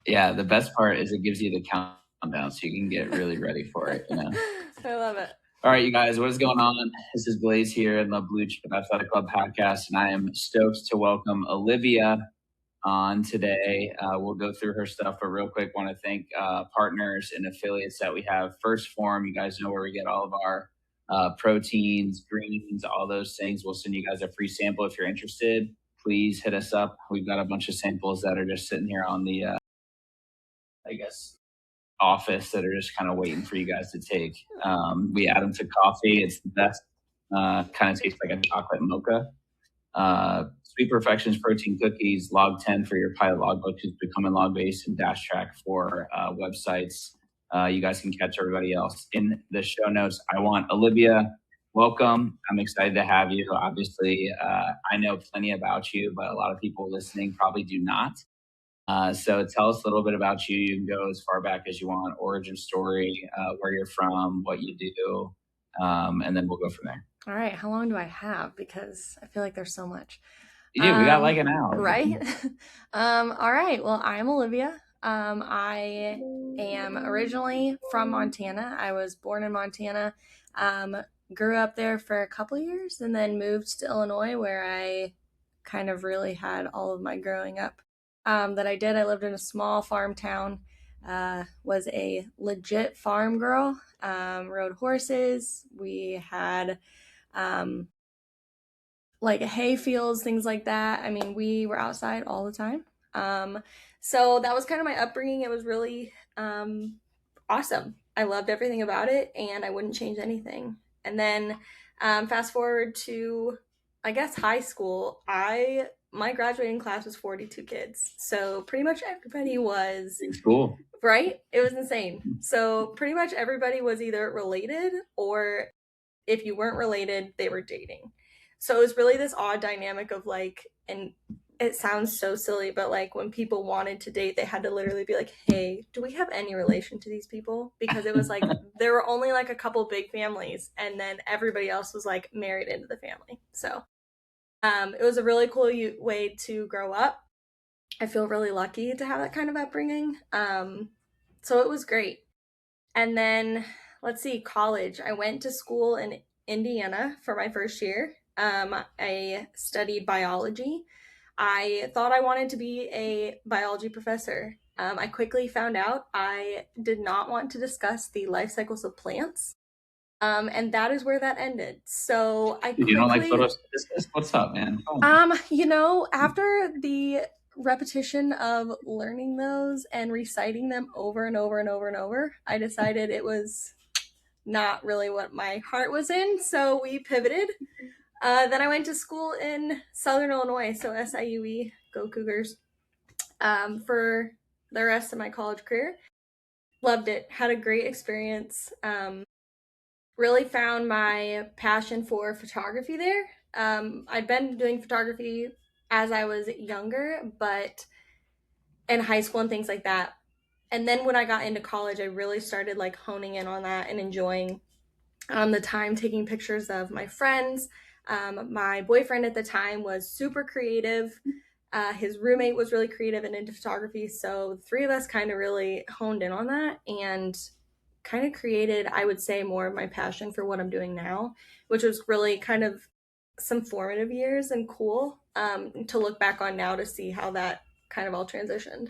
Yeah, the best part is it gives you the countdown so you can get really ready for it, you know? I love it. All right, you guys, what is going on? This is Blaze here in the Blue Chip Athletic Club podcast, and I am stoked to welcome Olivia on today. We'll go through her stuff, but real quick, want to thank partners and affiliates that we have. First Form, you guys know where we get all of our proteins, greens, all those things. We'll send you guys a free sample if you're interested. Please hit us up. We've got a bunch of samples that are just sitting here on the, I guess, office that are just kind of waiting for you guys to take. We add them to coffee. It's the best. Kind of tastes like a chocolate mocha. Sweet Perfections protein cookies, log 10 for your pilot logbook, who's becoming log based, and dash track for websites. You guys can catch everybody else in the show notes. I want Olivia, welcome. I'm excited to have you. Obviously, I know plenty about you, but a lot of people listening probably do not. So tell us a little bit about you. You can go as far back as you want, origin story, where you're from, what you do, and then we'll go from there. All right, how long do I have? Because I feel like there's so much. Yeah, we got like an hour. Right? All right, well, I'm Olivia. I am originally from Montana. I was born in Montana, grew up there for a couple years, and then moved to Illinois where I kind of really had all of my growing up that I did. I lived in a small farm town, was a legit farm girl, rode horses. We had like hay fields, things like that. I mean, we were outside all the time. So that was kind of my upbringing. It was really awesome. I loved everything about it, and I wouldn't change anything. And then fast forward to, I guess, high school. My graduating class was 42 kids, so pretty much everybody was Cool. right. It was insane. So pretty much everybody was either related, or if you weren't related, they were dating. So it was really this odd dynamic of like, and it sounds so silly, but like when people wanted to date, they had to literally be like, hey, do we have any relation to these people? Because it was like there were only like a couple big families, and then everybody else was like married into the family. So it was a really cool way to grow up. I feel really lucky to have that kind of upbringing. So it was great. And then let's see, college. I went to school in Indiana for my first year. I studied biology. I thought I wanted to be a biology professor. I quickly found out I did not want to discuss the life cycles of plants. And that is where that ended. So I quickly, you don't like photosynthesis? What's up, man? after the repetition of learning those and reciting them over and over and over and over, I decided it was not really what my heart was in. So we pivoted. Then I went to school in Southern Illinois, so SIUE, go Cougars, for the rest of my college career. Loved it. Had a great experience. Really found my passion for photography there. I'd been doing photography as I was younger, but in high school and things like that. And then when I got into college, I really started like honing in on that and enjoying the time taking pictures of my friends. My boyfriend at the time was super creative. His roommate was really creative and into photography. So the three of us kind of really honed in on that and kind of created, I would say, more of my passion for what I'm doing now, which was really kind of some formative years and cool to look back on now to see how that kind of all transitioned.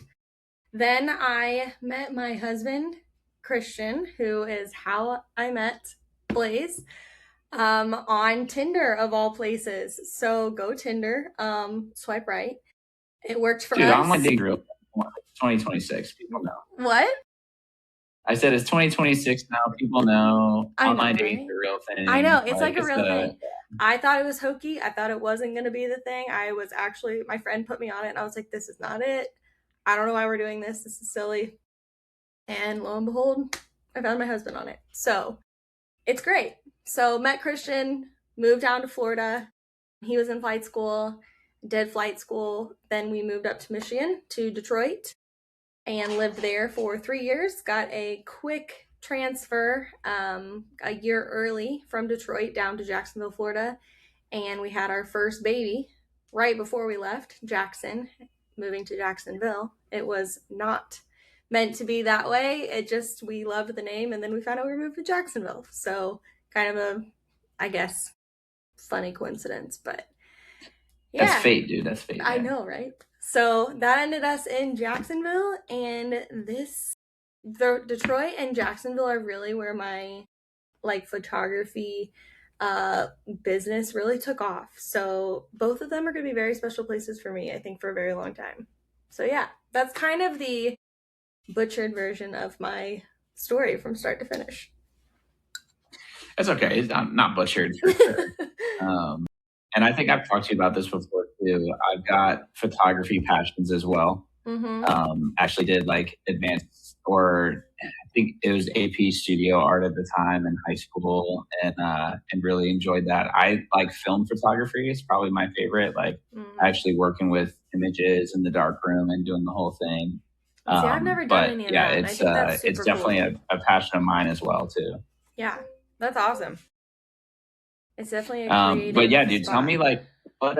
Then I met my husband, Christian, who is how I met Blaze, on Tinder of all places. So go Tinder, swipe right. It worked for Dude, us. online dating real 2026. People know. What? I said it's 2026 now. People know online dating is right? a real thing. I know, it's like a real thing. I thought it was hokey. I thought it wasn't going to be the thing. I was actually, my friend put me on it and I was like, this is not it. I don't know why we're doing this. This is silly. And lo and behold, I found my husband on it. So it's great. So met Christian, moved down to Florida. He was in flight school, did flight school. Then we moved up to Michigan, to Detroit, and lived there for 3 years. Got a quick transfer a year early from Detroit down to Jacksonville, Florida. And we had our first baby right before we left, Jackson. moving to Jacksonville. It was not meant to be that way. It just, we loved the name, and then we found out we were moved to Jacksonville. So kind of a, I guess, funny coincidence, but That's yeah. fate, dude. That's fate. I Man. know, right? So that ended us in Jacksonville, and the Detroit and Jacksonville are really where my like photography business really took off. So both of them are going to be very special places for me, I think, for a very long time. So yeah, that's kind of the butchered version of my story from start to finish. That's okay. It's not butchered for sure. And I think I've talked to you about this before too. I've got photography passions as well. Actually did like advanced, or I think it was AP studio art at the time in high school, and really enjoyed that. I like film photography. It's probably my favorite. Like actually working with images in the dark room and doing the whole thing. See, I've never done any of that. I think that's super it's definitely cool. a passion of mine as well too. Yeah, that's awesome. It's definitely a creative but yeah, dude, spot. tell me like what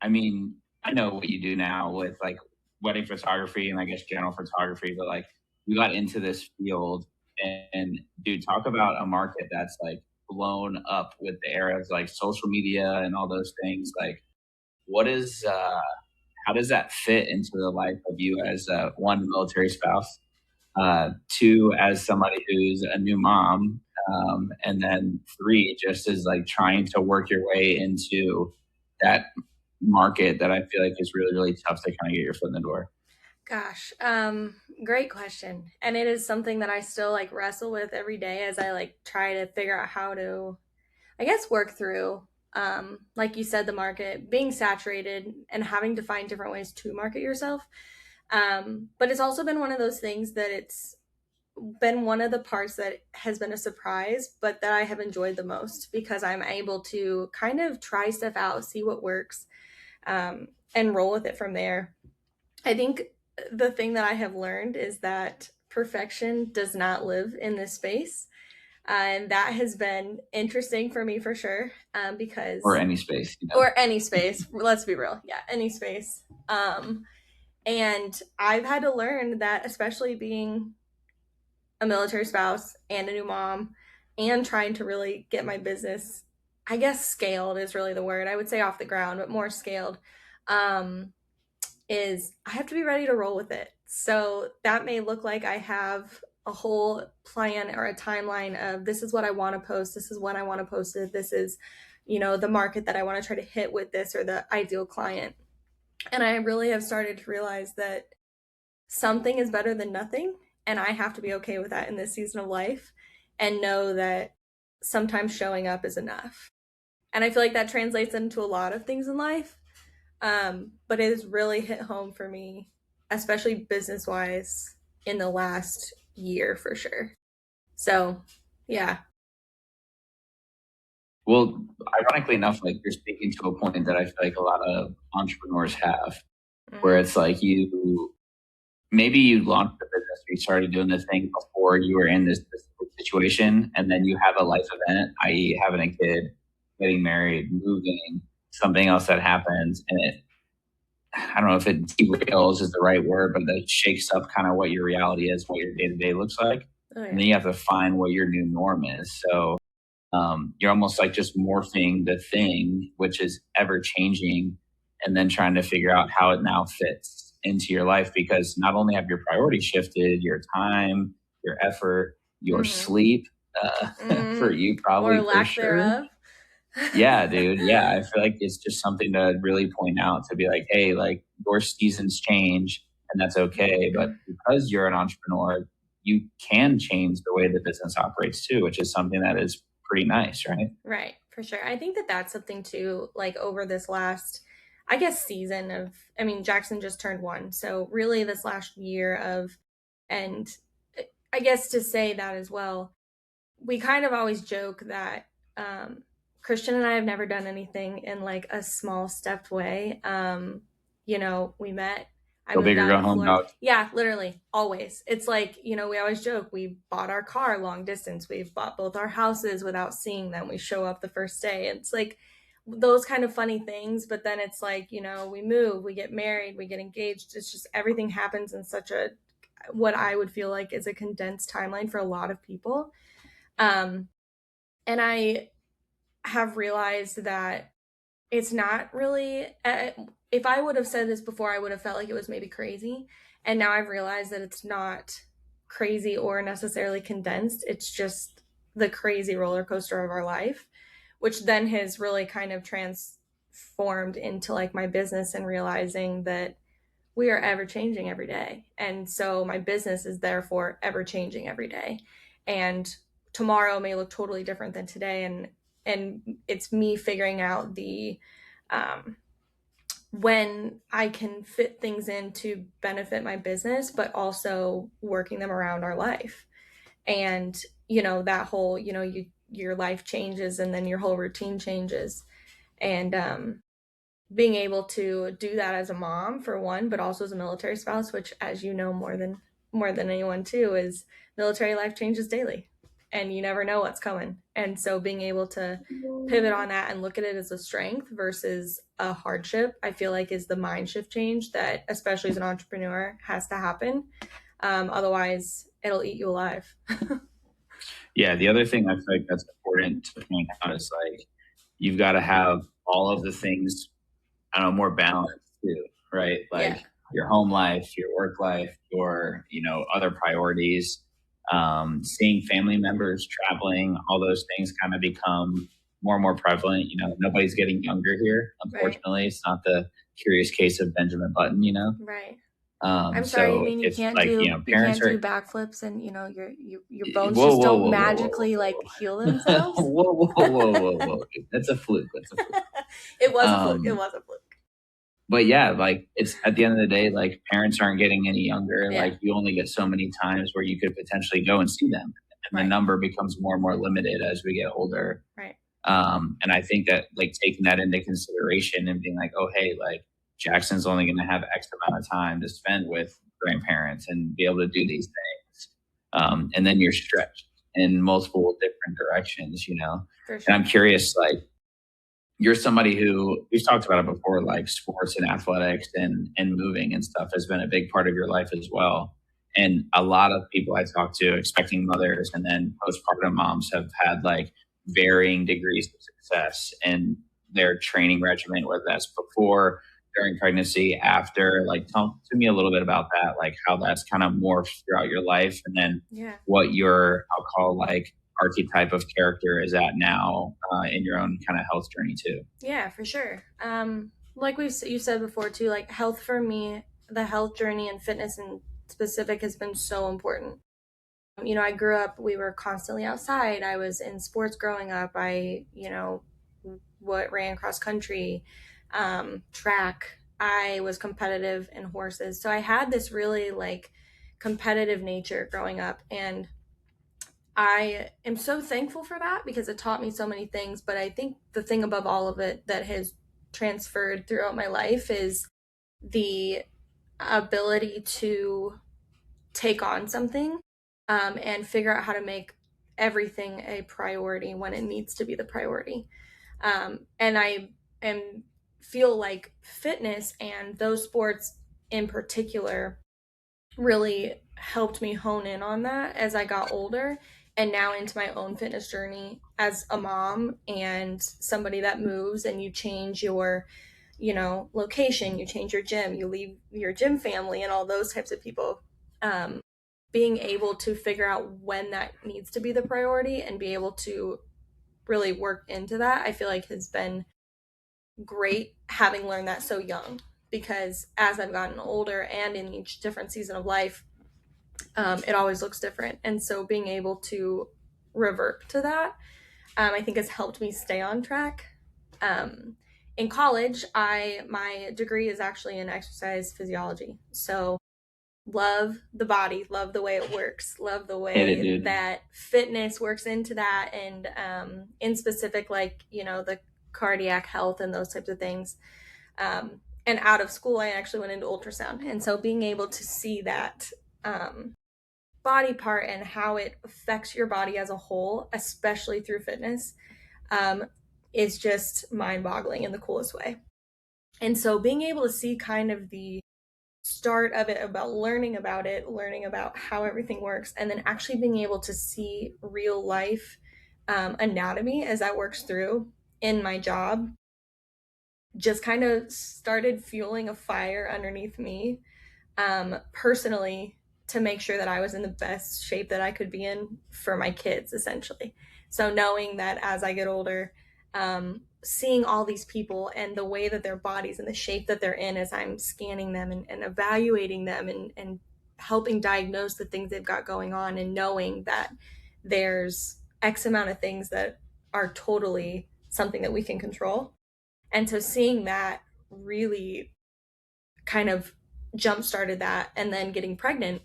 I mean, I know what you do now with like wedding photography and I guess general photography, but like you got into this field, and dude, talk about a market that's like blown up with the era of like social media and all those things. Like what is how does that fit into the life of you as one military spouse, two as somebody who's a new mom, and then three just as like trying to work your way into that market that I feel like is really, really tough to kind of get your foot in the door? Gosh, great question. And it is something that I still like wrestle with every day as I like try to figure out how to, I guess, work through, like you said, the market being saturated and having to find different ways to market yourself. But it's also been one of those things that it's been one of the parts that has been a surprise, but that I have enjoyed the most because I'm able to kind of try stuff out, see what works, and roll with it from there. I think the thing that I have learned is that perfection does not live in this space. And that has been interesting for me for sure, because or any space, or any space. Let's be real, yeah, any space. And I've had to learn that, especially being a military spouse and a new mom, and trying to really get my business, I guess, scaled is really the word. I would say off the ground, but more scaled. Um, is I have to be ready to roll with it. So that may look like I have a whole plan or a timeline of this is what I want to post, this is when I want to post it, this is, the market that I want to try to hit with this or the ideal client. And I really have started to realize that something is better than nothing. And I have to be okay with that in this season of life and know that sometimes showing up is enough. And I feel like that translates into a lot of things in life. But it has really hit home for me, especially business wise, in the last year for sure. So, yeah. Well, ironically enough, like you're speaking to a point that I feel like a lot of entrepreneurs have, where it's like maybe you launched the business or you started doing this thing before you were in this situation, and then you have a life event, i.e., having a kid, getting married, moving, something else that happens, and I don't know if it derails is the right word, but that shakes up kind of what your reality is, what your day to day looks like. Oh, yeah. And then you have to find what your new norm is. So you're almost like just morphing the thing, which is ever changing, and then trying to figure out how it now fits into your life, because not only have your priorities shifted, your time, your effort, your sleep, for you probably, or lack thereof. Yeah, dude. Yeah, I feel like it's just something to really point out, to be like, hey, like your seasons change and that's okay. But because you're an entrepreneur, you can change the way the business operates too, which is something that is pretty nice, right? Right, for sure. I think that that's something too, like over this last, I guess, season of, I mean, Jackson just turned 1. So really this last year of, and I guess to say that as well, we kind of always joke that Christian and I have never done anything in like a small stepped way. We met. Go big or go home, dog. Yeah, literally, always. It's like, we always joke, we bought our car long distance. We've bought both our houses without seeing them. We show up the first day. It's like those kind of funny things. But then it's like, you know, we move, we get married, we get engaged. It's just everything happens in such a, what I would feel like is a condensed timeline for a lot of people. Um, and I have realized that it's not really, if I would have said this before, I would have felt like it was maybe crazy. And now I've realized that it's not crazy or necessarily condensed. It's just the crazy roller coaster of our life, which then has really kind of transformed into like my business and realizing that we are ever changing every day. And so my business is therefore ever changing every day. And tomorrow may look totally different than today. And it's me figuring out the when I can fit things in to benefit my business, but also working them around our life. And, you know, that whole, you know, your life changes and then your whole routine changes. And being able to do that as a mom for one, but also as a military spouse, which, as you know, more than anyone too, is military life changes daily and you never know what's coming. And so being able to pivot on that and look at it as a strength versus a hardship, I feel like is the mind shift change that, especially as an entrepreneur, has to happen. Otherwise it'll eat you alive. Yeah, the other thing I feel like that's important to point out is like you've got to have all of the things, I don't know, more balanced too, right? Like Yeah. your home life, your work life, your, you know, other priorities, seeing family members, traveling, all those things kind of become more and more prevalent. You know, nobody's getting younger here, Right. unfortunately. It's not the curious case of Benjamin Button, you know. Right. I'm sorry, you So mean it's like, you know, parents are, backflips and you know your bones whoa, just whoa, don't whoa, whoa, magically like heal whoa, themselves? whoa, whoa, whoa, whoa, whoa, dude. That's a fluke. That's a fluke. It was a fluke. It Um, was a fluke. but yeah, like it's at the end of the day, like parents aren't getting any younger. Yeah. Like you only get so many times where you could potentially go and see them. And the Right. number becomes more and more limited as we get older. Right. And I think that like taking that into consideration and being like, oh, hey, like Jackson's only going to have X amount of time to spend with grandparents and be able to do these things. And then you're stretched in multiple different directions, you know? For And sure. I'm curious, like, you're somebody who we've talked about it before, like sports and athletics and moving and stuff has been a big part of your life as well. And a lot of people I talk to, expecting mothers and then postpartum moms, have had like varying degrees of success in their training regimen, whether that's before, during pregnancy, after. Like, talk to me a little bit about that, like how that's kind of morphed throughout your life, and then Yeah. what your, I'll call like archetype of character is at now in your own kind of health journey too. Yeah, for sure. Like you said before too, like health for me, the health journey and fitness in specific has been so important. You know, I grew up, we were constantly outside. I was in sports growing up. I, you know, what ran cross country, track. I was competitive in horses. So I had this really like competitive nature growing up. And I am so thankful for that because it taught me so many things. But I think the thing above all of it that has transferred throughout my life is the ability to take on something and figure out how to make everything a priority when it needs to be the priority. And I am feel like fitness and those sports in particular really helped me hone in on that as I got older and now into my own fitness journey as a mom and somebody that moves and you change your, you know, location, you change your gym, you leave your gym family and all those types of people. Being able to figure out when that needs to be the priority and be able to really work into that, I feel like has been great having learned that so young because as I've gotten older and in each different season of life, it always looks different. And so being able to revert to that, I think has helped me stay on track. In college, my degree is actually in exercise physiology. So love the body, love the way it works, love the way that fitness works into that, and in specific, like you know, the cardiac health and those types of things. And out of school, I actually went into ultrasound, and so being able to see that body part and how it affects your body as a whole, especially through fitness, is just mind-boggling in the coolest way. And so being able to see kind of the start of it, about learning about it, learning about how everything works, and then actually being able to see real life anatomy as that works through in my job just kind of started fueling a fire underneath me personally, to make sure that I was in the best shape that I could be in for my kids, essentially. So knowing that as I get older, seeing all these people and the way that their bodies and the shape that they're in as I'm scanning them and evaluating them and helping diagnose the things they've got going on, and knowing that there's X amount of things that are totally something that we can control. And so seeing that really kind of jump started that. And then getting pregnant,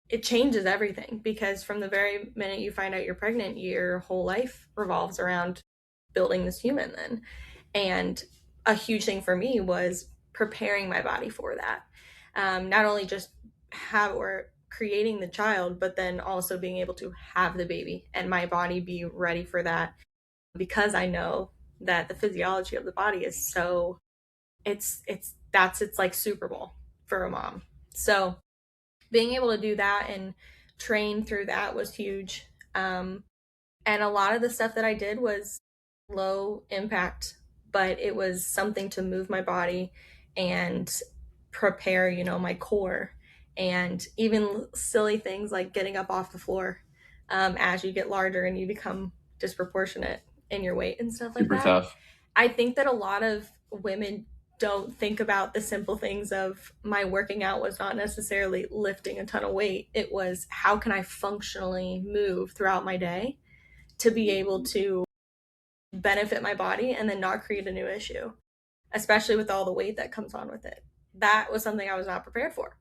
it changes everything, because from the very minute you find out you're pregnant, your whole life revolves around building this human then. And a huge thing for me was preparing my body for that. Not only just have or creating the child, but then also being able to have the baby and my body be ready for that, because I know that the physiology of the body is so, it's like Super Bowl for a mom. So being able to do that and train through that was huge. And a lot of the stuff that I did was low impact, but it was something to move my body and prepare, my core, and even silly things like getting up off the floor as you get larger and you become disproportionate in your weight and stuff like Super that. tough. I think that a lot of women don't think about the simple things of, my working out was not necessarily lifting a ton of weight. It was, how can I functionally move throughout my day to be able to benefit my body and then not create a new issue, especially with all the weight that comes on with it. That was something I was not prepared for.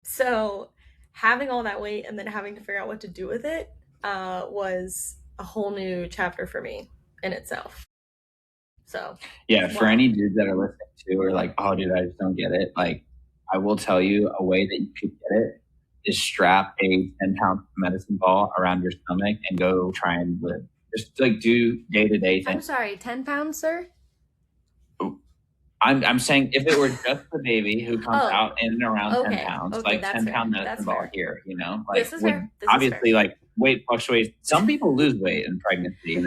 So having all that weight and then having to figure out what to do with it was a whole new chapter for me in itself. So yeah, for any dudes that are listening to, or like, oh, dude, I just don't get it. Like, I will tell you a way that you could get it is strap a 10-pound medicine ball around your stomach and go try and live. Just like do day-to-day things. I'm sorry, 10 pounds, sir? I'm saying if it were just the baby who comes out in and around 10 pounds, okay, like that's 10-pound fair. medicine ball here, like This is fair. This obviously is fair. like weight fluctuates. Some people lose weight in pregnancy,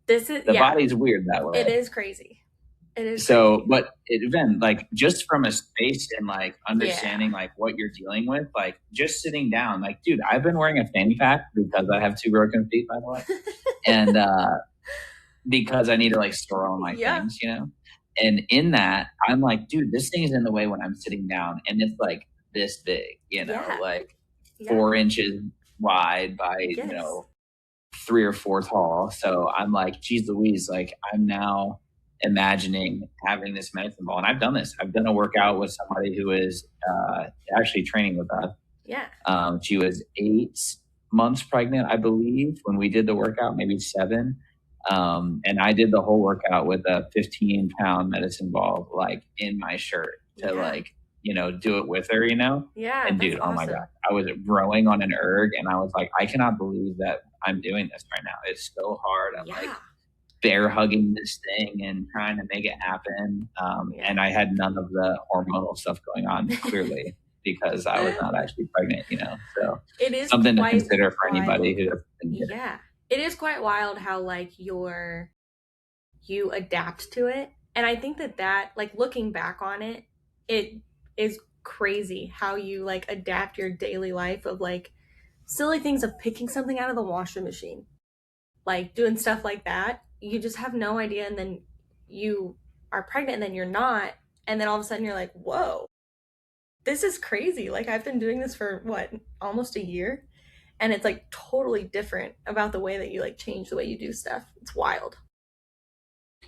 This is, the body's weird that way. It is crazy. It is so crazy. But even like just from a space and like understanding like what you're dealing with, like just sitting down, like, dude, I've been wearing a fanny pack because I have 2 broken feet, by the way. And because I need to like store all my things, and in that I'm like, dude, this thing is in the way when I'm sitting down, and it's like this big, like 4 inches wide by 3 or 4 tall. So I'm like, geez Louise, like I'm now imagining having this medicine ball. And I've done this. I've done a workout with somebody who is actually training with us. Yeah. She was 8 months pregnant, I believe, when we did the workout, maybe 7. And I did the whole workout with a 15-pound medicine ball, like in my shirt to like, do it with her, Yeah. And dude, awesome. Oh my God, I was growing on an erg, and I was like, I cannot believe that I'm doing this right now. It's so hard. I'm like bear hugging this thing and trying to make it happen. And I had none of the hormonal stuff going on, clearly, because I was not actually pregnant, So it is something to consider for anybody who doesn't get it. It is quite wild how like you adapt to it. And I think that like looking back on it, it is crazy how you like adapt your daily life of like silly things of picking something out of the washing machine, like doing stuff like that. You just have no idea, and then you are pregnant and then you're not, and then all of a sudden you're like, whoa, this is crazy. Like I've been doing this for what, almost a year, and it's like totally different about the way that you like change the way you do stuff. It's wild.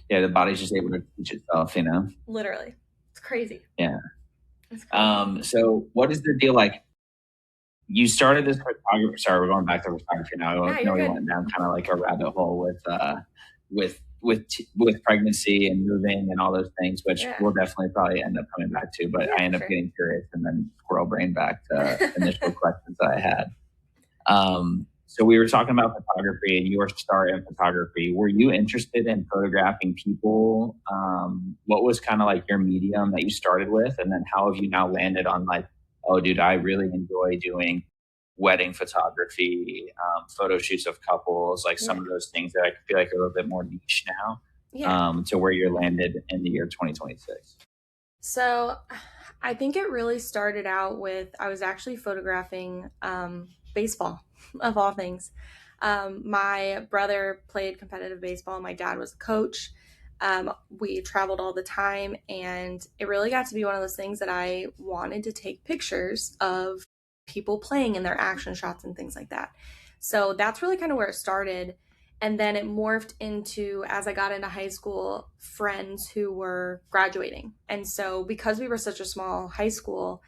Yeah, the body's just able to teach itself, Literally. It's crazy. Yeah. It's crazy. So what is the deal? Like, you started this photography. Sorry, we're going back to photography now. I know we went down kind of like a rabbit hole with pregnancy and moving and all those things, which we'll definitely probably end up coming back to. But I end up getting curious and then squirrel brain back to initial questions that I had. So we were talking about photography and your start in photography. Were you interested in photographing people? What was kind of like your medium that you started with, and then how have you now landed on like, oh, dude, I really enjoy doing wedding photography, photo shoots of couples, like some Yeah. of those things that I feel like are a little bit more niche now, Yeah. to where you're landed in the year 2026. So I think it really started out with I was actually photographing baseball, of all things. My brother played competitive baseball, my dad was a coach. We traveled all the time, and it really got to be one of those things that I wanted to take pictures of people playing and their action shots and things like that. So that's really kind of where it started. And then it morphed into, as I got into high school, friends who were graduating. And so because we were such a small high school,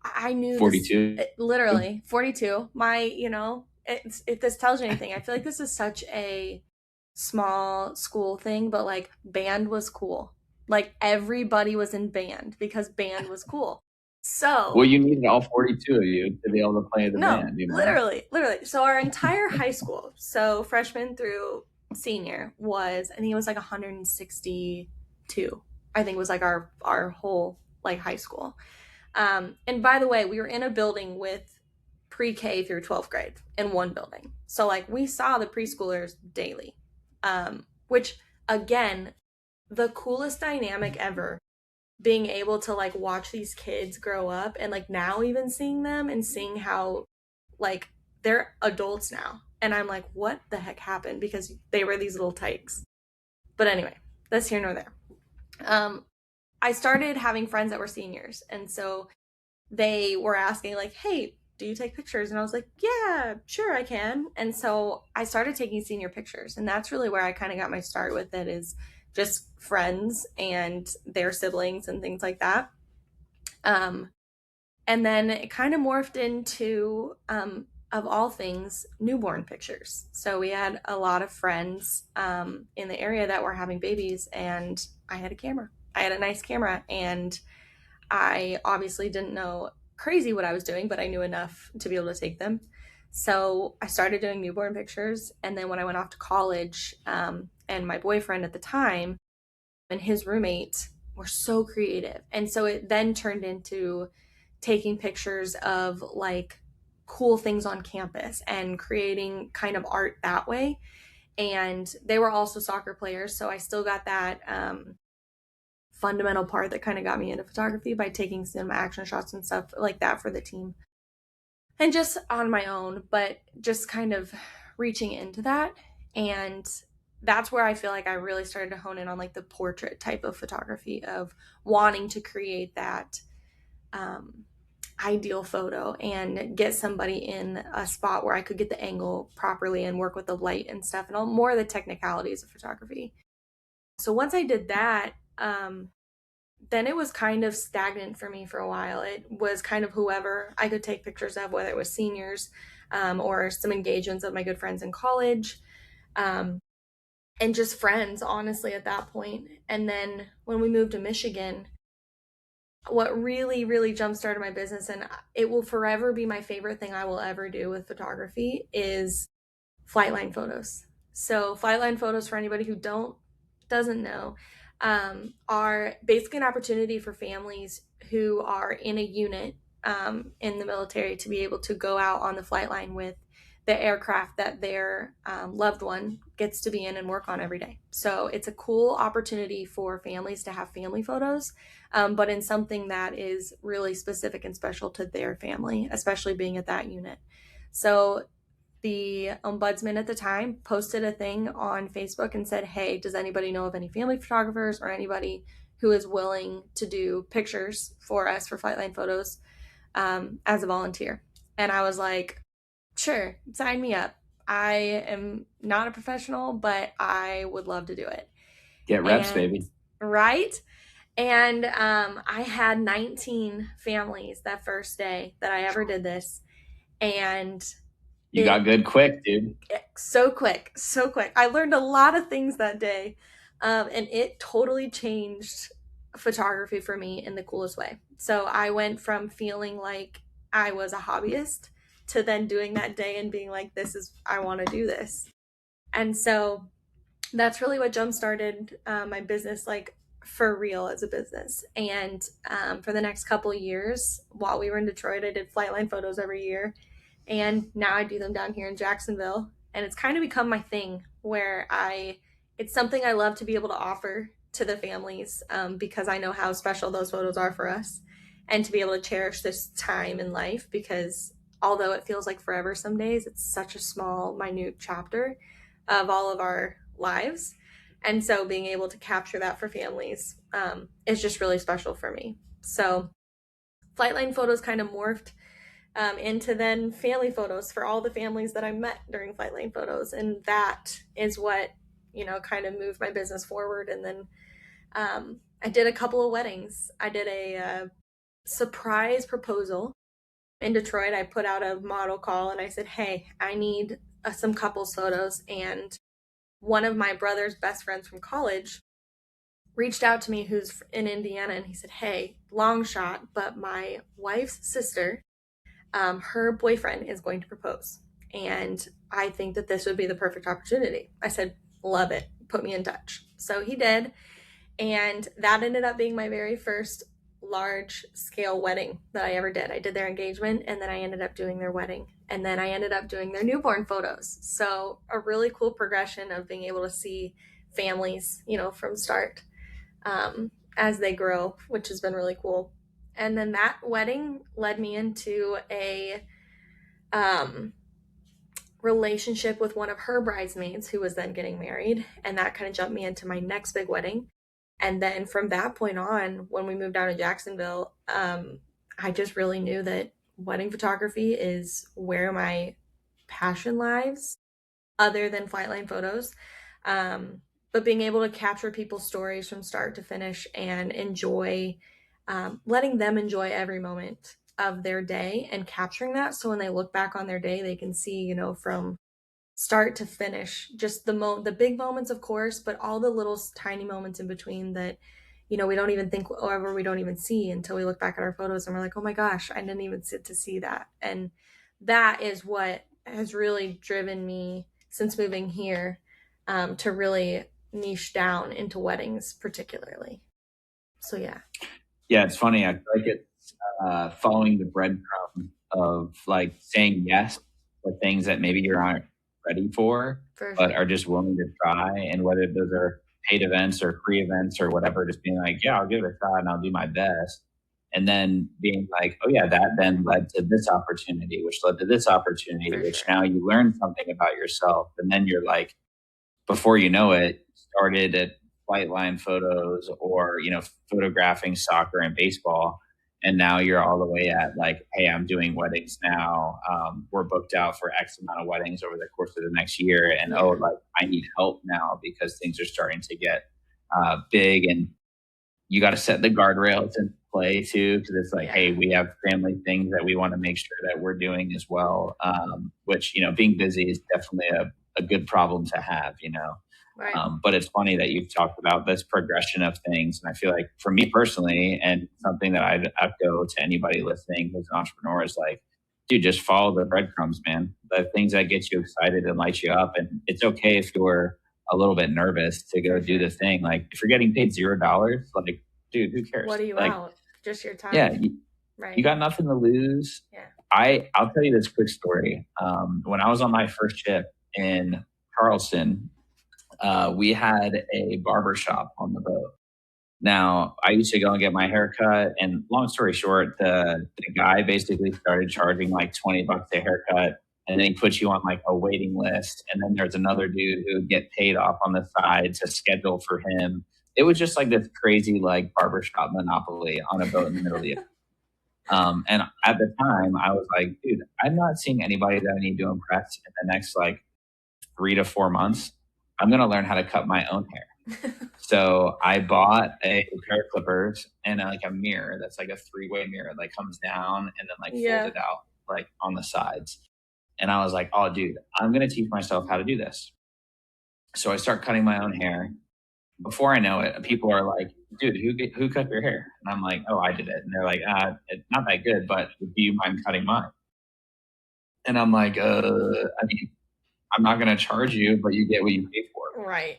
I knew this 42. literally 42. If this tells you anything, I feel like this is such a small school thing, but like band was cool. Like everybody was in band because band was cool. Well, So you needed all 42 of you to be able to play the no, band, you know? literally. So our entire high school, so freshman through senior, was I think it was like 162. I think was like our whole like high school. And by the way, we were in a building with pre-K through 12th grade in one building. So like we saw the preschoolers daily. Which again, the coolest dynamic ever, being able to like watch these kids grow up, and like now even seeing them and seeing how like they're adults now, and I'm like, what the heck happened, because they were these little tykes. But anyway, that's here nor there. I started having friends that were seniors, and so they were asking like, hey, do you take pictures? And I was like, yeah, sure, I can. And so I started taking senior pictures, and that's really where I kind of got my start with it, is just friends and their siblings and things like that. um, and then it kind of morphed into, of all things, newborn pictures. So we had a lot of friends in the area that were having babies, and I had a camera. I had a nice camera, and I obviously didn't know crazy what I was doing, but I knew enough to be able to take them. So I started doing newborn pictures. And then when I went off to college, and my boyfriend at the time and his roommate were so creative. And so it then turned into taking pictures of like cool things on campus and creating kind of art that way. And they were also soccer players. So I still got that fundamental part that kind of got me into photography by taking some action shots and stuff like that for the team. And just on my own, but just kind of reaching into that. And that's where I feel like I really started to hone in on like the portrait type of photography, of wanting to create that um, ideal photo and get somebody in a spot where I could get the angle properly and work with the light and stuff, and all more of the technicalities of photography. So once I did that, then it was kind of stagnant for me for a while. It was kind of whoever I could take pictures of, whether it was seniors, or some engagements of my good friends in college, um, and just friends, honestly, at that point. And then when we moved to Michigan, what really, really jump started my business, and it will forever be my favorite thing I will ever do with photography, is flight line photos. So flight line photos, for anybody who doesn't know, are basically an opportunity for families who are in a unit in the military to be able to go out on the flight line with the aircraft that their loved one gets to be in and work on every day. So it's a cool opportunity for families to have family photos, but in something that is really specific and special to their family, especially being at that unit. So the ombudsman at the time posted a thing on Facebook and said, hey, does anybody know of any family photographers or anybody who is willing to do pictures for us for Flightline Photos as a volunteer? And I was like, sure, sign me up. I am not a professional, but I would love to do it. Get reps, And baby. right. And I had 19 families that first day that I ever did this. And You got good quick, dude. so quick, so quick. I learned a lot of things that day, and it totally changed photography for me in the coolest way. So I went from feeling like I was a hobbyist to then doing that day and being like, I want to do this. And so that's really what jump started my business, like for real as a business. And for the next couple of years while we were in Detroit, I did flightline photos every year, and now I do them down here in Jacksonville. And it's kind of become my thing where it's something I love to be able to offer to the families, because I know how special those photos are for us, and to be able to cherish this time in life, because although it feels like forever some days, it's such a small, minute chapter of all of our lives. And so being able to capture that for families is just really special for me. So flightline photos kind of morphed into then family photos for all the families that I met during flightline photos. And that is what, kind of moved my business forward. And then I did a couple of weddings. I did a surprise proposal in Detroit. I put out a model call and I said, hey, I need some couples photos. And one of my brother's best friends from college reached out to me, who's in Indiana, and he said, hey, long shot, but my wife's sister, her boyfriend is going to propose, and I think that this would be the perfect opportunity. I said, love it, put me in touch. So he did, and that ended up being my very first large scale wedding that I ever did. I did their engagement, and then I ended up doing their wedding, and then I ended up doing their newborn photos. So a really cool progression of being able to see families, from start as they grow, which has been really cool. And then that wedding led me into a relationship with one of her bridesmaids who was then getting married, and that kind of jumped me into my next big wedding. And then from that point on, when we moved down to Jacksonville, I just really knew that wedding photography is where my passion lies, other than flightline photos. But being able to capture people's stories from start to finish and enjoy, letting them enjoy every moment of their day and capturing that. So when they look back on their day, they can see, from start to finish, just the big moments, of course, but all the little tiny moments in between that, we don't even think, or we don't even see until we look back at our photos and we're like, oh my gosh, I didn't even sit to see that. And that is what has really driven me since moving here, to really niche down into weddings particularly. So yeah. Yeah, it's funny. I feel like it's following the breadcrumb of like saying yes to things that maybe you aren't ready for, but are just willing to try. And whether those are paid events or free events or whatever, just being like, yeah, I'll give it a try and I'll do my best. And then being like, oh yeah, that then led to this opportunity, which led to this opportunity, which now you learn something about yourself. And then you're like, before you know it, started at flight line photos or, photographing soccer and baseball. And now you're all the way at like, hey, I'm doing weddings now. We're booked out for X amount of weddings over the course of the next year. And like I need help now because things are starting to get big, and you got to set the guardrails in play too, because it's like, hey, we have family things that we want to make sure that we're doing as well. Which being busy is definitely a good problem to have. Right. But it's funny that you've talked about this progression of things. And I feel like for me personally, and something that I'd echo to anybody listening who's an entrepreneur is like, dude, just follow the breadcrumbs, man. The things that get you excited and light you up. And it's okay if you're a little bit nervous to go do the thing. Like if you're getting paid $0, like, dude, who cares? What are you like, out? Just your time. Yeah. Right. You got nothing to lose. Yeah. I'll tell you this quick story. When I was on my first ship in Charleston, we had a barber shop on the boat. Now, I used to go and get my hair cut, and long story short, the guy basically started charging like $20 a haircut, and then he puts you on like a waiting list, and then there's another dude who would get paid off on the side to schedule for him. It was just like this crazy like barbershop monopoly on a boat in the middle of the ocean. And at the time, I was like, dude, I'm not seeing anybody that I need to impress in the next like 3 to 4 months. I'm going to learn how to cut my own hair. So I bought a pair of clippers and like a mirror that's like a 3-way mirror that comes down and then like folds it out like on the sides. And I was like, oh, dude, I'm going to teach myself how to do this. So I start cutting my own hair. Before I know it, people are like, dude, who cut your hair? And I'm like, oh, I did it. And they're like, it's not that good, but do you mind cutting mine? And I'm like, I mean, I'm not going to charge you, but you get what you pay for. Right.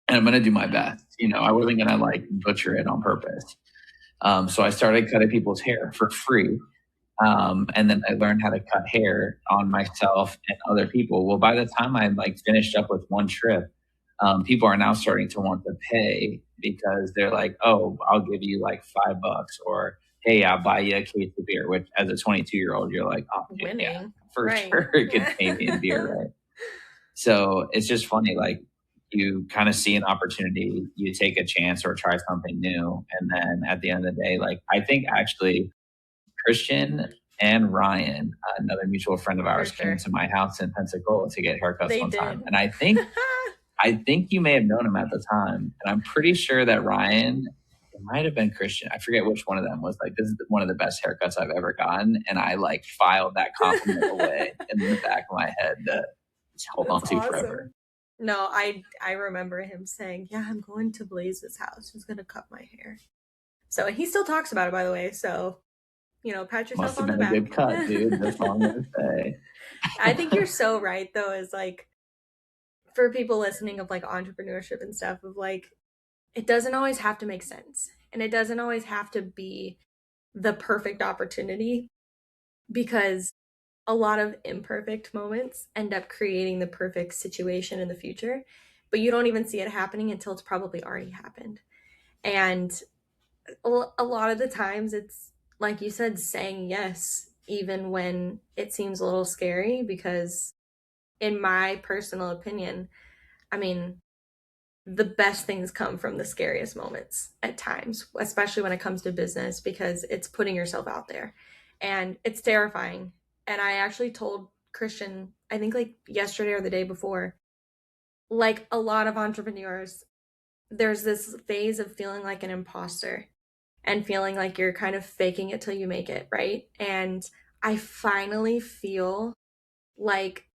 And I'm going to do my best. I wasn't going to like butcher it on purpose. So I started cutting people's hair for free. And then I learned how to cut hair on myself and other people. Well, by the time I like finished up with one trip, people are now starting to want to pay because they're like, oh, I'll give you like $5 or hey, I'll buy you a case of beer, which as a 22-year-old, you're like, oh, dude, yeah, for sure it could pay me in beer, right? So it's just funny, like you kind of see an opportunity, you take a chance or try something new. And then at the end of the day, like I think actually Christian and Ryan, another mutual friend of ours, came to my house in Pensacola to get haircuts one time. And I think you may have known him at the time. And I'm pretty sure that Ryan, it might have been Christian. I forget which one of them was like, this is one of the best haircuts I've ever gotten. And I like filed that compliment away in the back of my head to hold on to forever. No, I remember him saying, yeah, I'm going to Blaze's house. He's going to cut my hair. So, and he still talks about it, by the way. So, pat yourself on the back. Must have been a good cut, dude. That's all I'm going to say. I think you're so right, though, is like, for people listening of like entrepreneurship and stuff, of like, it doesn't always have to make sense. And it doesn't always have to be the perfect opportunity, because a lot of imperfect moments end up creating the perfect situation in the future, but you don't even see it happening until it's probably already happened. And a lot of the times it's like you said, saying yes even when it seems a little scary, because in my personal opinion, I mean, the best things come from the scariest moments at times, especially when it comes to business, because it's putting yourself out there and it's terrifying. And I actually told Christian, I think like yesterday or the day before, like a lot of entrepreneurs, there's this phase of feeling like an imposter and feeling like you're kind of faking it till you make it, right? And I finally feel like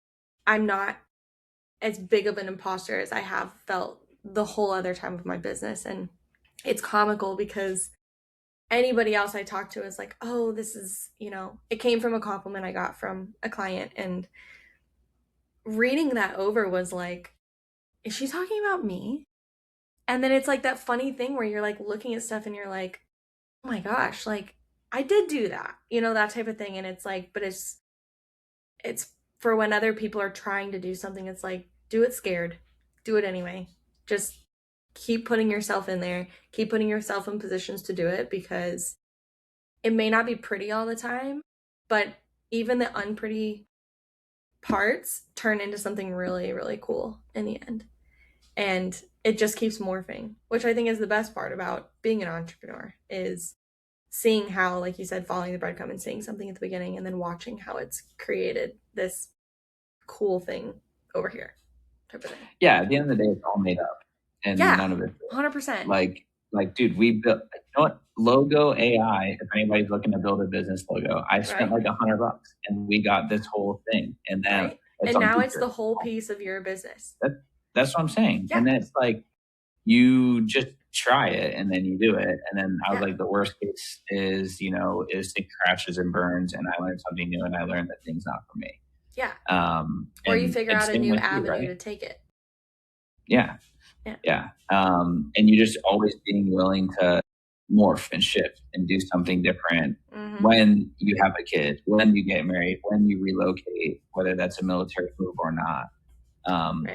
I'm not as big of an imposter as I have felt the whole other time of my business. And it's comical because anybody else I talk to is like, oh, this is, it came from a compliment I got from a client. And reading that over was like, is she talking about me? And then it's like that funny thing where you're like looking at stuff and you're like, oh my gosh, like I did do that, that type of thing. And it's like, but it's for when other people are trying to do something, it's like, do it scared, do it anyway. Just keep putting yourself in there, keep putting yourself in positions to do it, because it may not be pretty all the time, but even the unpretty parts turn into something really, really cool in the end. And it just keeps morphing, which I think is the best part about being an entrepreneur, is seeing how, like you said, following the breadcrumb and seeing something at the beginning and then watching how it's created this cool thing over here type of thing. Yeah, at the end of the day, it's all made up. And none of it. 100%. Like, dude, we built, logo AI, if anybody's looking to build a business logo, I spent like $100 and we got this whole thing. And then and now it's the whole piece of your business. That's what I'm saying. Yeah. And then it's like, you just try it and then you do it. And then I was like, the worst case is it crashes and burns and I learned something new and I learned that thing's not for me. Yeah. Or you figure out a new avenue to take it. Yeah. And you just always being willing to morph and shift and do something different when you have a kid, when you get married, when you relocate, whether that's a military move or not.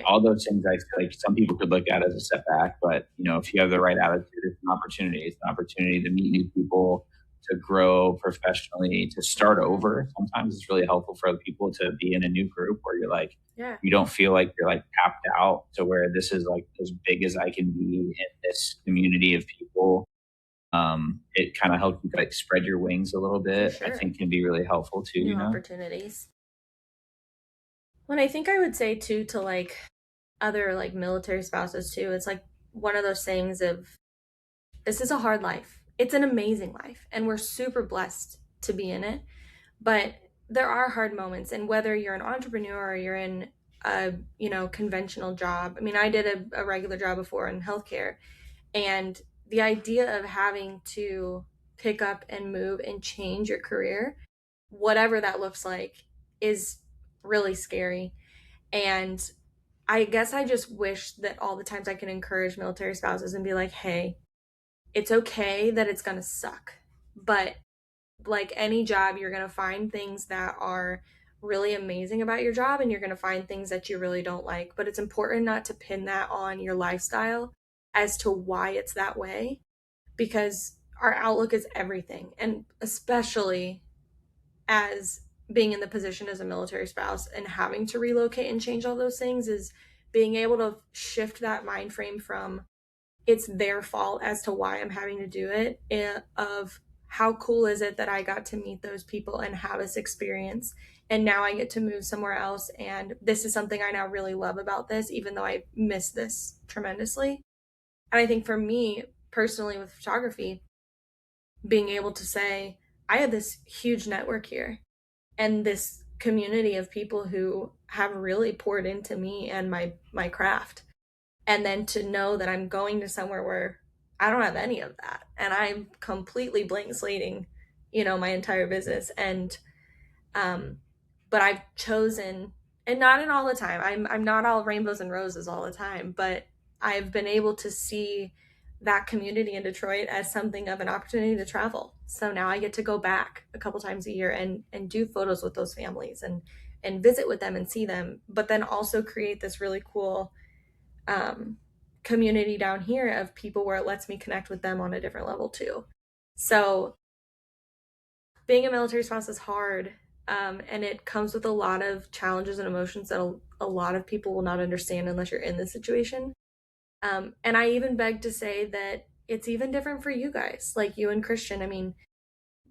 All those things I feel like some people could look at as a setback, but if you have the right attitude, it's an opportunity. It's an opportunity to meet new people, to grow professionally, to start over. Sometimes it's really helpful for other people to be in a new group where you're like, you don't feel like you're like tapped out to where this is like as big as I can be in this community of people. It kind of helps you like spread your wings a little bit. I think can be really helpful too. New opportunities. When I think I would say too, to like other like military spouses too, it's like one of those things of, this is a hard life. It's an amazing life and we're super blessed to be in it, but there are hard moments. And whether you're an entrepreneur or you're in a conventional job, I mean, I did a regular job before in healthcare, and the idea of having to pick up and move and change your career, whatever that looks like, is really scary. And I guess I just wish that all the times I can encourage military spouses and be like, hey, it's okay that it's going to suck. But like any job, you're going to find things that are really amazing about your job, and you're going to find things that you really don't like. But it's important not to pin that on your lifestyle as to why it's that way, because our outlook is everything. And especially as being in the position as a military spouse and having to relocate and change all those things, is being able to shift that mind frame from it's their fault as to why I'm having to do it, of how cool is it that I got to meet those people and have this experience, and now I get to move somewhere else, and this is something I now really love about this, even though I miss this tremendously. And I think for me personally with photography, being able to say I had this huge network here and this community of people who have really poured into me and my craft, and then to know that I'm going to somewhere where I don't have any of that and I'm completely blank slating, my entire business. And but I've chosen, and not in all the time, I'm not all rainbows and roses all the time, but I've been able to see that community in Detroit as something of an opportunity to travel. So now I get to go back a couple times a year and do photos with those families and visit with them and see them, but then also create this really cool community down here of people where it lets me connect with them on a different level too. So being a military spouse is hard, and it comes with a lot of challenges and emotions that a lot of people will not understand unless you're in this situation. And I even beg to say that it's even different for you guys, like you and Christian. I mean,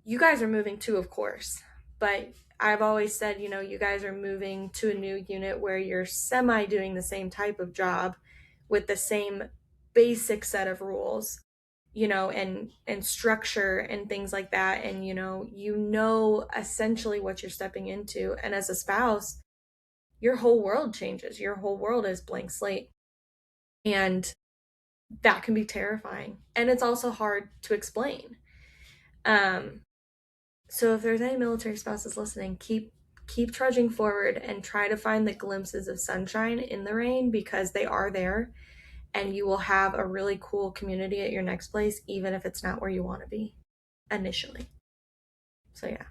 you guys are moving too, of course, but I've always said, you guys are moving to a new unit where you're semi doing the same type of job with the same basic set of rules, and structure and things like that. And, essentially what you're stepping into. And as a spouse, your whole world changes. Your whole world is blank slate. And that can be terrifying. And it's also hard to explain. So if there's any military spouses listening, keep trudging forward and try to find the glimpses of sunshine in the rain, because they are there, and you will have a really cool community at your next place, even if it's not where you want to be initially. So yeah.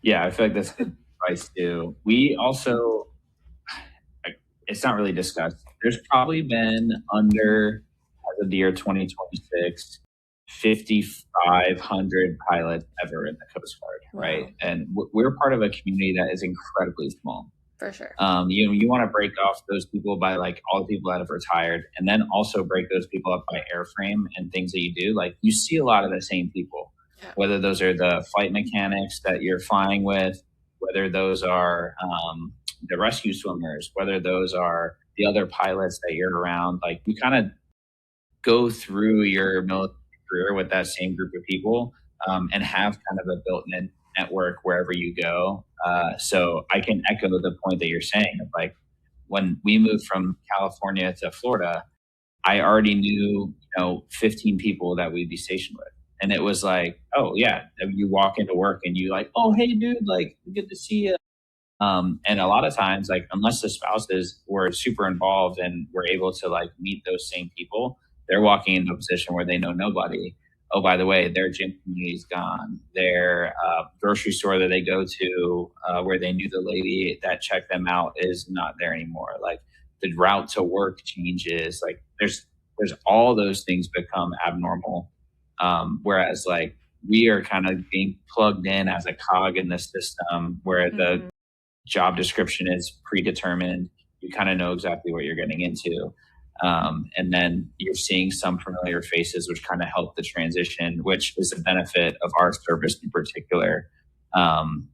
Yeah, I feel like that's good advice too. We also, it's not really discussed. There's probably been under, as of the year 2026, 5,500 pilots ever in the Coast Guard, right? Wow. And we're part of a community that is incredibly small. For sure. You want to break off those people by like all the people that have retired, and then also break those people up by airframe and things that you do. Like you see a lot of the same people, whether those are the flight mechanics that you're flying with, whether those are the rescue swimmers, whether those are the other pilots that you're around. Like you kind of go through your military career with that same group of people, and have kind of a built-in network wherever you go. So I can echo the point that you're saying of like when we moved from California to Florida, I already knew 15 people that we'd be stationed with. And it was like, oh yeah, you walk into work and you like, oh hey dude, like good to see you. And a lot of times, like unless the spouses were super involved and were able to like meet those same people, they're walking into a position where they know nobody. Oh, by the way, their gym community's gone. Their grocery store that they go to, where they knew the lady that checked them out, is not there anymore. Like the route to work changes. Like there's all those things become abnormal. Whereas like we are kind of being plugged in as a cog in the system where the job description is predetermined. You kind of know exactly what you're getting into. And then you're seeing some familiar faces, which kind of help the transition, which is a benefit of our service in particular,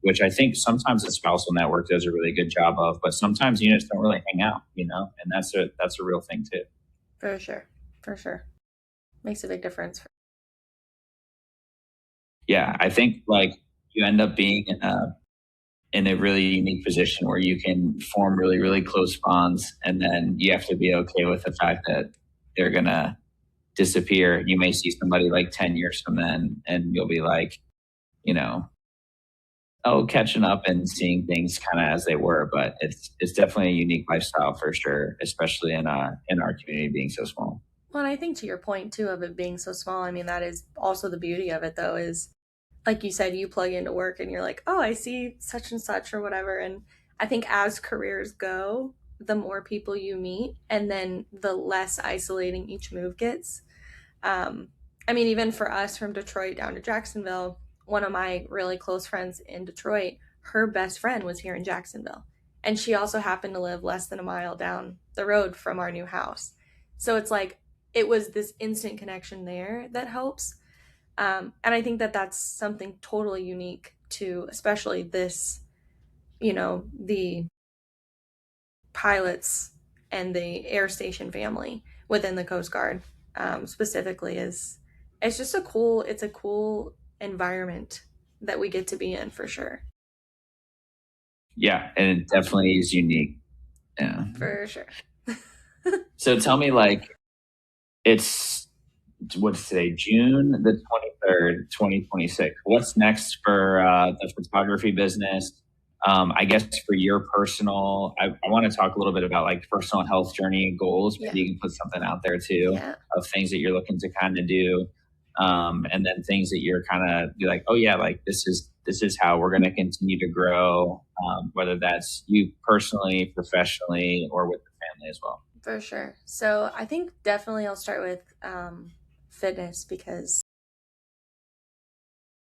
which I think sometimes the spousal network does a really good job of, but sometimes units don't really hang out, and that's a real thing too. For sure. Makes a big difference. Yeah, I think like you end up being in a really unique position where you can form really, really close bonds. And then you have to be okay with the fact that they're going to disappear. You may see somebody like 10 years from then and you'll be like, catching up and seeing things kind of as they were, but it's definitely a unique lifestyle for sure, especially in our community being so small. Well, and I think to your point too of it being so small, I mean, that is also the beauty of it though, is like you said, you plug into work and you're like, oh, I see such and such or whatever. And I think as careers go, the more people you meet and then the less isolating each move gets. Um, I mean, even for us from Detroit down to Jacksonville, one of my really close friends in Detroit, her best friend was here in Jacksonville. And she also happened to live less than a mile down the road from our new house. So it's like, it was this instant connection there that helps. And I think that that's something totally unique to, especially this, the pilots and the air station family within the Coast Guard, specifically, is it's a cool environment that we get to be in for sure. Yeah, and it definitely is unique. Yeah, For sure. so tell me, like, it's what's today, June the 23rd, 2026. What's next for the photography business? I guess for your personal, I want to talk a little bit about like personal health journey and goals. Maybe Yeah. you can put something out there too Yeah. of things that you're looking to kind of do. And then things that you're kind of be like, oh yeah, like this is how we're going to continue to grow, whether that's you personally, professionally, or with the family as well. For sure. So I think definitely I'll start with fitness because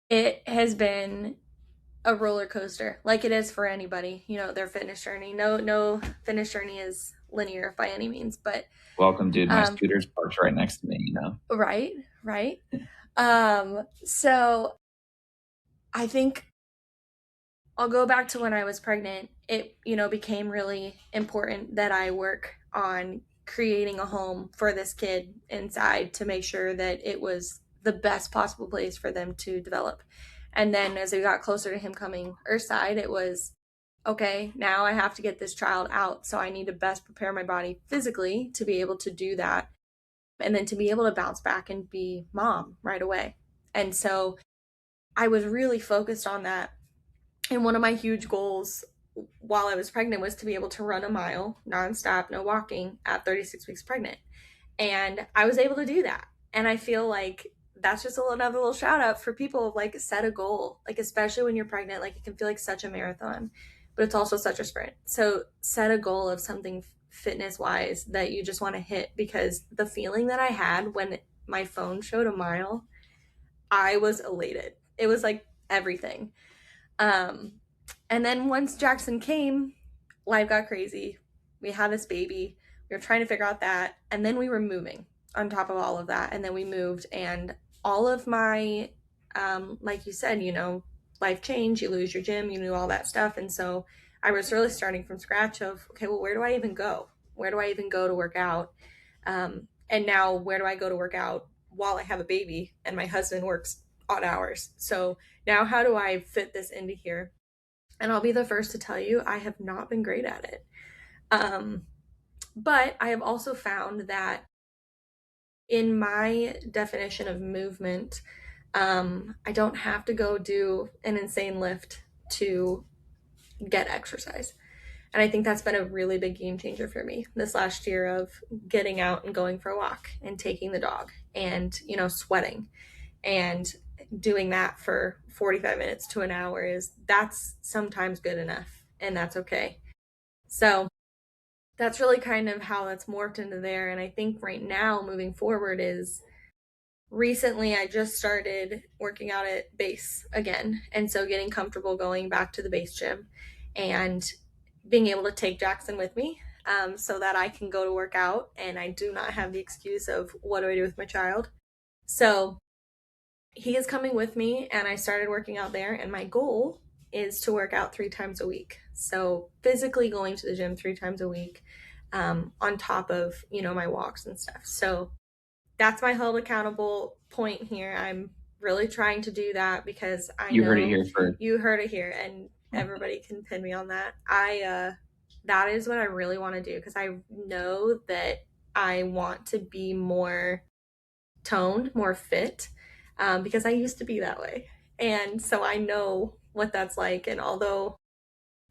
it has been a roller coaster, like it is for anybody, their fitness journey. No fitness journey is linear by any means, but Welcome, dude. My scooter's parked right next to me, right. So I think I'll go back to when I was pregnant. It, became really important that I work on creating a home for this kid inside to make sure that it was the best possible place for them to develop. And then as we got closer to him coming earthside, it was okay, now I have to get this child out. So I need to best prepare my body physically to be able to do that. And then to be able to bounce back and be mom right away. And so I was really focused on that. And one of my huge goals while I was pregnant was to be able to run a mile nonstop, no walking, at 36 weeks pregnant. And I was able to do that. And I feel like that's just another little shout out for people, like, set a goal, like, especially when you're pregnant, like, it can feel like such a marathon, but it's also such a sprint. So set a goal of something fitness wise that you just want to hit, because the feeling that I had when my phone showed a mile, I was elated. It was like everything. And then once Jackson came, life got crazy. We had this baby. We were trying to figure out that. And then we were moving on top of all of that. And then we moved, and all of my, like you said, life change, you lose your gym, you knew all that stuff. And so I was really starting from scratch of, okay, well, where do I even go? Where do I even go to work out? And now where do I go to work out while I have a baby and my husband works odd hours? So now how do I fit this into here? And I'll be the first to tell you, I have not been great at it. But I have also found that in my definition of movement, I don't have to go do an insane lift to get exercise. And I think that's been a really big game changer for me this last year of getting out and going for a walk and taking the dog and, sweating and doing that for 45 minutes to an hour that's sometimes good enough, and that's okay. So that's really kind of how that's morphed into there. And I think right now moving forward is, recently I just started working out at base again, and so getting comfortable going back to the base gym and being able to take Jackson with me, so that I can go to work out and I do not have the excuse of what do I do with my child. So he is coming with me, and I started working out there, and my goal is to work out 3 times a week. So physically going to the gym 3 times a week, on top of, my walks and stuff. So that's my held accountable point here. I'm really trying to do that because You heard it here first. You heard it here, and everybody can pin me on that. That is what I really want to do, because I know that I want to be more toned, more fit, because I used to be that way. And so I know what that's like. And although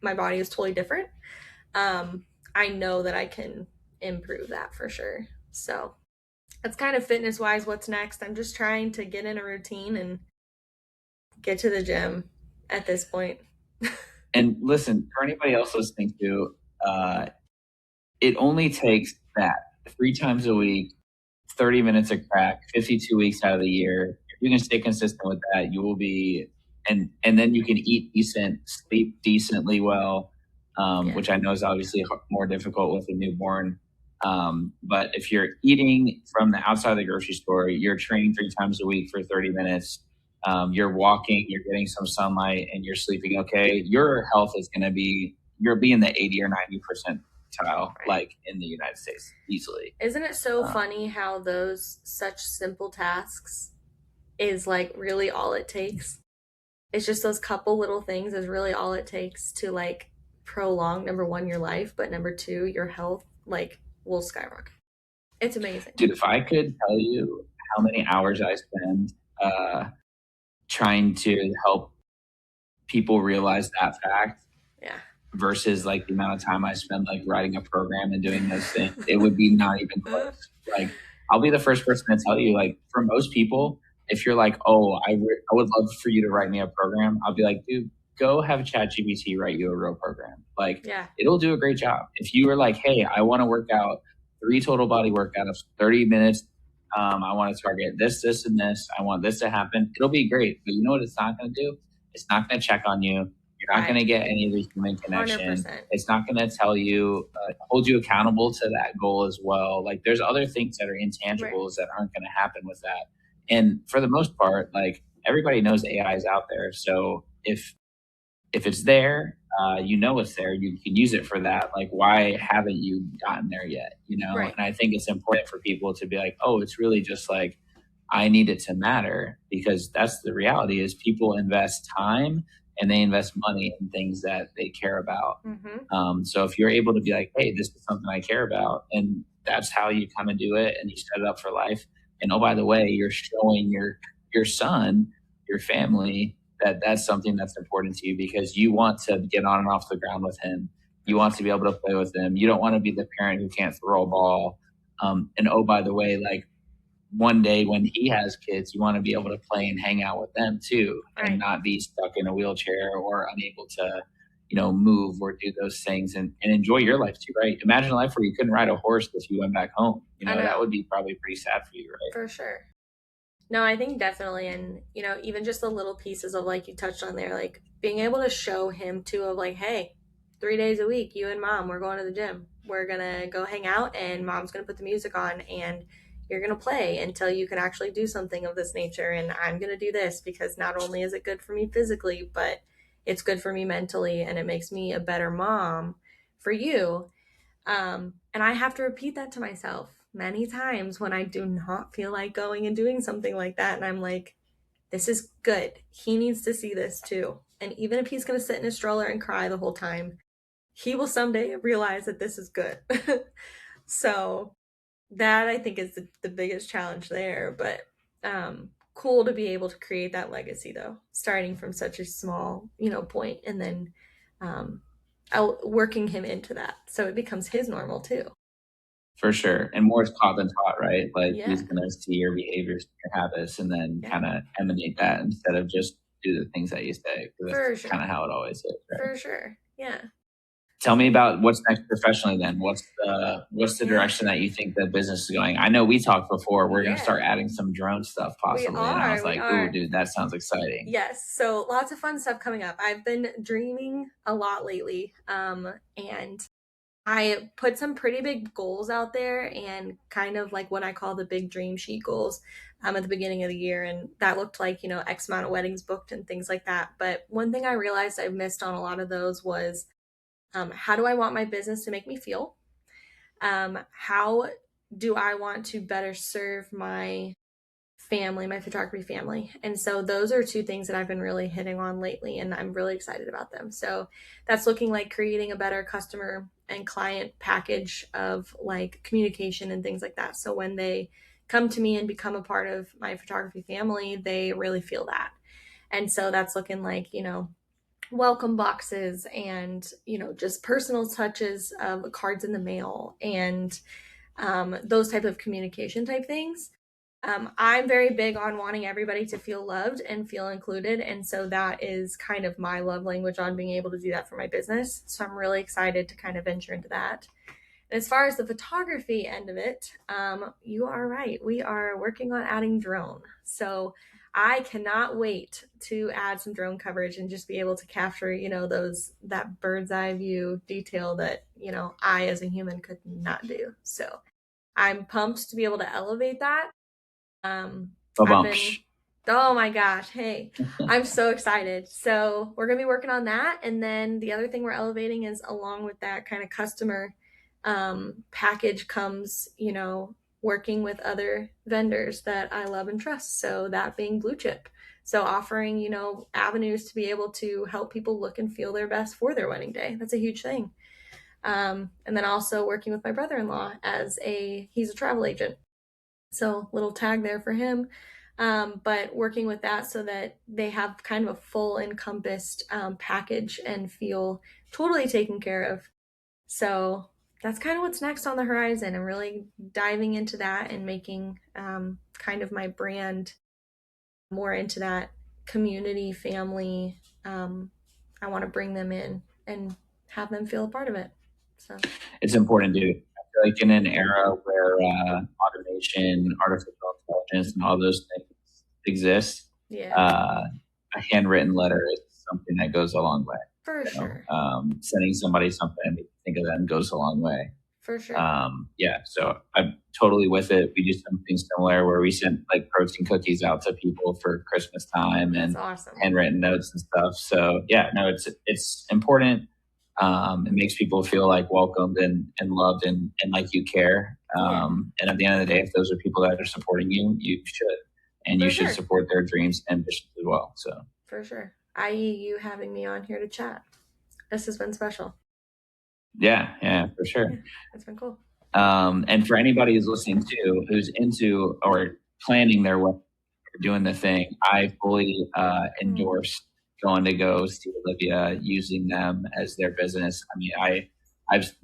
my body is totally different, I know that I can improve that for sure. So that's kind of fitness wise what's next. I'm just trying to get in a routine and get to the gym at this point. And listen, for anybody else listening to, uh, it only takes that 3 times a week, 30 minutes of crack, 52 weeks out of the year. If you can stay consistent with that, you will be, and then you can eat decent, sleep decently well, Yeah. which I know is obviously more difficult with a newborn. But if you're eating from the outside of the grocery store, you're training 3 times a week for 30 minutes, you're walking, you're getting some sunlight, and you're sleeping okay, your health is going to be, you'll be in the 80 or 90% Right. like in the United States easily. Isn't it so funny how those such simple tasks is like really all it takes? It's just those couple little things is really all it takes to like prolong, number one, your life, but number two, your health like will skyrocket. It's amazing. Dude, if I could tell you how many hours I spend uh, trying to help people realize that fact Yeah. versus like the amount of time I spend like writing a program and doing those things, it would be not even close. Like, I'll be the first person to tell you, like, for most people, if you're like, oh, I would love for you to write me a program, I'll be like, dude, go have ChatGPT write you a real program. Like, Yeah. it'll do a great job. If you were like, hey, I want to work out 3 total body workouts, 30 minutes. I want to target this, this, and this. I want this to happen. It'll be great. But you know what it's not going to do? It's not going to check on you. You're not going to get any of the human connection. 100%. It's not going to tell you, hold you accountable to that goal as well. Like, there's other things that are intangibles that aren't going to happen with that. And for the most part, like, everybody knows AI is out there. So if it's there, you know it's there. You can use it for that. Like, why haven't you gotten there yet? You know. Right. And I think it's important for people to be like, oh, it's really just like, I need it to matter, because that's the reality is people invest time and they invest money in things that they care about. So if you're able to be like, hey, this is something I care about, and that's how you kind of do it, and you set it up for life. And oh, by the way, you're showing your son, your family, that that's something that's important to you, because you want to get on and off the ground with him. You want to be able to play with him. You don't want to be the parent who can't throw a ball. And oh, by the way, like, one day when he has kids, you want to be able to play and hang out with them too, and not be stuck in a wheelchair or unable to, move or do those things, and enjoy your life too, right? Imagine a life where you couldn't ride a horse if you went back home. That would be probably pretty sad for you, right? For sure. No, I think definitely. And, even just the little pieces of like you touched on there, like being able to show him too of like, hey, 3 days a week, you and mom, we're going to the gym. We're going to go hang out and mom's going to put the music on and you're going to play until you can actually do something of this nature. And I'm going to do this because not only is it good for me physically, but it's good for me mentally and it makes me a better mom for you. And I have to repeat that to myself many times when I do not feel like going and doing something like that. And I'm like, this is good. He needs to see this too. And even if he's going to sit in a stroller and cry the whole time, he will someday realize that this is good. So that I think is the biggest challenge there. But cool to be able to create that legacy though, starting from such a small, point, and then working him into that so it becomes his normal too. For sure. And more is taught than taught, right? Like, he's going to see your behaviors, your habits, and then kind of emanate that instead of just do the things that you say. That's kind of how it always is. Right? For sure. Yeah. Tell me about what's next professionally then. What's the direction that you think the business is going? I know we talked before. We're going to start adding some drone stuff possibly. And I was like, ooh, dude, that sounds exciting. Yes. So lots of fun stuff coming up. I've been dreaming a lot lately. And I put some pretty big goals out there and kind of like what I call the big dream sheet goals at the beginning of the year. And that looked like, X amount of weddings booked and things like that. But one thing I realized I missed on a lot of those was how do I want my business to make me feel? How do I want to better serve my family, my photography family? And so those are two things that I've been really hitting on lately, and I'm really excited about them. So that's looking like creating a better customer and client package of like communication and things like that. So when they come to me and become a part of my photography family, they really feel that. And so that's looking like, welcome boxes and, just personal touches of cards in the mail and those type of communication type things. I'm very big on wanting everybody to feel loved and feel included. And so that is kind of my love language on being able to do that for my business. So I'm really excited to kind of venture into that. And as far as the photography end of it, you are right. We are working on adding drone. So I cannot wait to add some drone coverage and just be able to capture, that bird's eye view detail that, I as a human could not do. So I'm pumped to be able to elevate that. I've been, oh my gosh, hey, I'm so excited. So we're gonna be working on that, and then the other thing we're elevating is along with that kind of customer package comes, working with other vendors that I love and trust. So that being blue chip. So offering, avenues to be able to help people look and feel their best for their wedding day. That's a huge thing. And then also working with my brother-in-law he's a travel agent. So little tag there for him. But working with that so that they have kind of a full encompassed package and feel totally taken care of. So that's kind of what's next on the horizon. I'm really diving into that and making kind of my brand more into that community, family. I want to bring them in and have them feel a part of it. So it's important, dude. I feel like in an era where automation, artificial intelligence, and all those things exist, yeah, a handwritten letter is something that goes a long way. For sure. Sending somebody something and think of them goes a long way. For sure. Yeah, so I'm totally with it. We do something similar where we send like protein cookies out to people for Christmas time and awesome. handwritten notes and stuff. So yeah, no, it's important. It makes people feel like welcomed and loved and like you care. And at the end of the day, if those are people that are supporting you, you should. And you should support their dreams and ambitions as well. So for sure. I.e. you having me on here to chat. This has been special. Yeah, for sure. It's been cool. And for anybody who's listening to, who's into or planning their wedding or doing the thing, I fully endorse going to go see Olivia, using them as their business. I mean,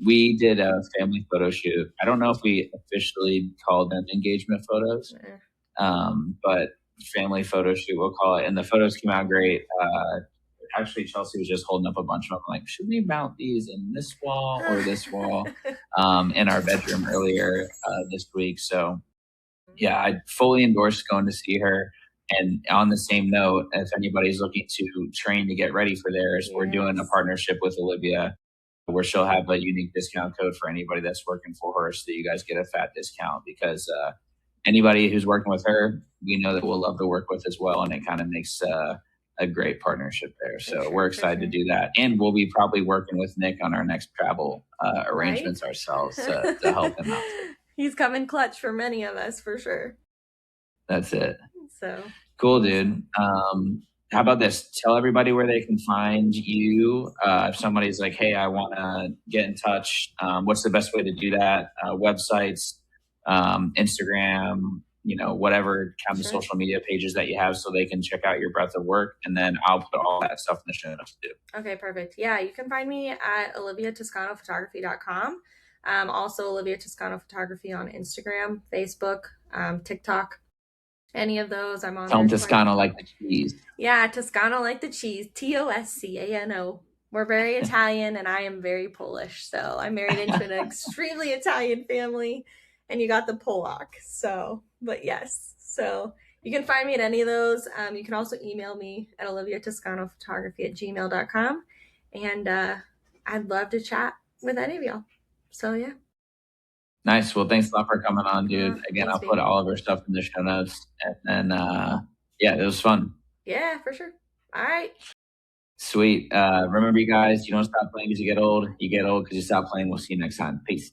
we did a family photo shoot. I don't know if we officially called them engagement photos, but family photo shoot, we'll call it. And the photos came out great. Actually, Chelsea was just holding up a bunch of them, like, should we mount these in this wall or this wall in our bedroom earlier this week? So, yeah, I fully endorse going to see her. And on the same note, if anybody's looking to train to get ready for theirs, we're doing a partnership with Olivia where she'll have a unique discount code for anybody that's working for her so that you guys get a fat discount because anybody who's working with her, we know that we'll love to work with as well. And it kind of makes a great partnership there. So we're excited to do that. And we'll be probably working with Nick on our next travel arrangements ourselves to help him out. He's coming clutch for many of us for sure. That's it. So cool, dude. How about this? Tell everybody where they can find you. If somebody's like, hey, I want to get in touch, what's the best way to do that? Websites, Instagram, whatever kind of social media pages that you have so they can check out your breadth of work. And then I'll put all that stuff in the show notes too. Okay, perfect. Yeah, you can find me at oliviatoscanophotography.com. Also, Olivia Toscano Photography on Instagram, Facebook, TikTok. Any of those, I'm on. Tell them Toscano like the cheese. Yeah, Toscano like the cheese. Toscano. We're very Italian, and I am very Polish. So I'm married into an extremely Italian family, and you got the Polak. So, but yes. So you can find me at any of those. You can also email me at oliviatoscanophotography@gmail.com. And I'd love to chat with any of y'all. So, yeah. Nice. Well, thanks a lot for coming on, dude. Again, I'll put all of our stuff in the show notes. And then, yeah, it was fun. Yeah, for sure. All right. Sweet. Remember, you guys, you don't stop playing because you get old. You get old because you stop playing. We'll see you next time. Peace.